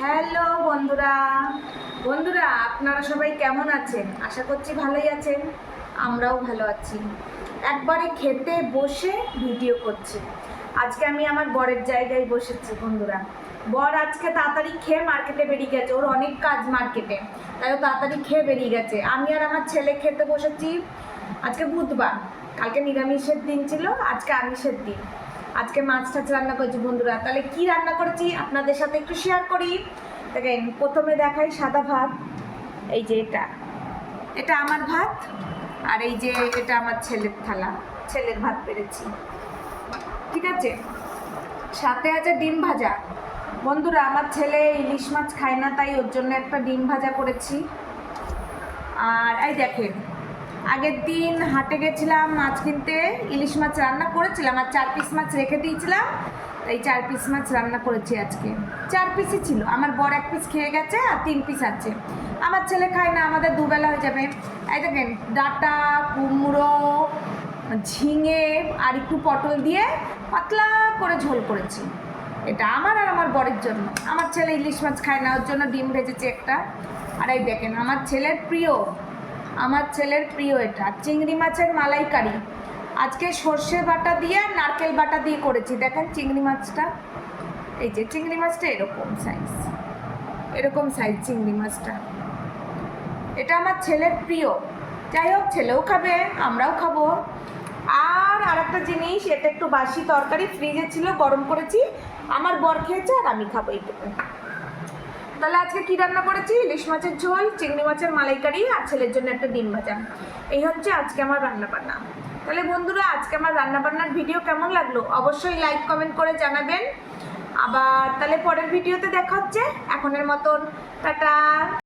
Hello বন্ধুরা বন্ধুরা আপনারা সবাই কেমন আছেন? আশা করছি ভালোই আছেন। আমরাও ভালো আছি। একবারে খেতে বসে ভিডিও করছি। আজকে আমি আমার বরের জায়গায় বসেছি বন্ধুরা। বর আজকে তাড়াতাড়ি খেয়ে মার্কেটে বেরিয়ে গেছে, ওর অনেক কাজ মার্কেটে, তাই ও তাড়াতাড়ি খেয়ে বেরিয়ে গেছে। আমি আর আমার ছেলে খেতে বসেছি। আজকে বুধবার, কালকে নিরামিষের দিন ছিল, আজকে আমিষের দিন। আজকে মাছ টাছ রান্না করেছি বন্ধুরা। তাহলে কি রান্না করেছি আপনাদের সাথে একটু শেয়ার করি। দেখেন, প্রথমে দেখাই সাদা ভাত। এই যে এটা আমার ভাত, আর এই যে এটা আমার ছেলের থালা, ছেলের ভাত পেরেছি, ঠিক আছে। সাথে আছে ডিম ভাজা বন্ধুরা। আমার ছেলে ইলিশ মাছ খায় না, তাই ওর জন্য একটা ডিম ভাজা করেছি। আর এই দেখেন, আগের দিন হাটে গেছিলাম মাছ কিনতে, ইলিশ মাছ রান্না করেছিলাম আর 4 পিস মাছ রেখে দিয়েছিলাম, এই 4 পিস মাছ রান্না করেছি আজকে। 4 পিসই ছিল, আমার বড় 1 পিস খেয়ে গেছে আর 3 পিস আছে। আমার ছেলে খায় না, আমাদের দুবেলা হয়ে যাবে। এই দেখেন, ডাঁটা, কুমড়ো, ঝিঙে আর একটু পটল দিয়ে পাতলা করে ঝোল করেছি। এটা আমার আর আমার বরের জন্য। আমার ছেলে ইলিশ মাছ খায় না, ওর জন্য ডিম ভেজেছি একটা। আর এই দেখেন, আমার ছেলের প্রিয় এটা চিংড়ি মাছের মালাইকারি। আজকে সর্ষে বাটা দিয়ে আর নারকেল বাটা দিয়ে করেছি। দেখেন চিংড়ি মাছটা, এই যে চিংড়ি মাছটা এরকম সাইজ চিংড়ি মাছটা। এটা আমার ছেলের প্রিয়। যাই হোক, ছেলেও খাবে, আমরাও খাবো। আর একটা জিনিস, এটা একটু বাসি তরকারি, ফ্রিজে ছিল, গরম করেছি, আমার বর খেয়েছে আর আমি খাবো এইটুকু। তাহলে আজকে কি রান্না করেছি? ইলিশ মাছের ঝোল, চিংড়ি মাছের মালাইকারি আর ছেলের জন্য একটা ডিম ভাজা। এই হচ্ছে আজকে আমার রান্নাবান্না। তাহলে বন্ধুরা, আজকে আমার রান্নাবান্নার ভিডিও কেমন লাগলো অবশ্যই লাইক কমেন্ট করে জানাবেন। আবার তাহলে পরের ভিডিওতে দেখা হচ্ছে। এখনের মতন টাটা।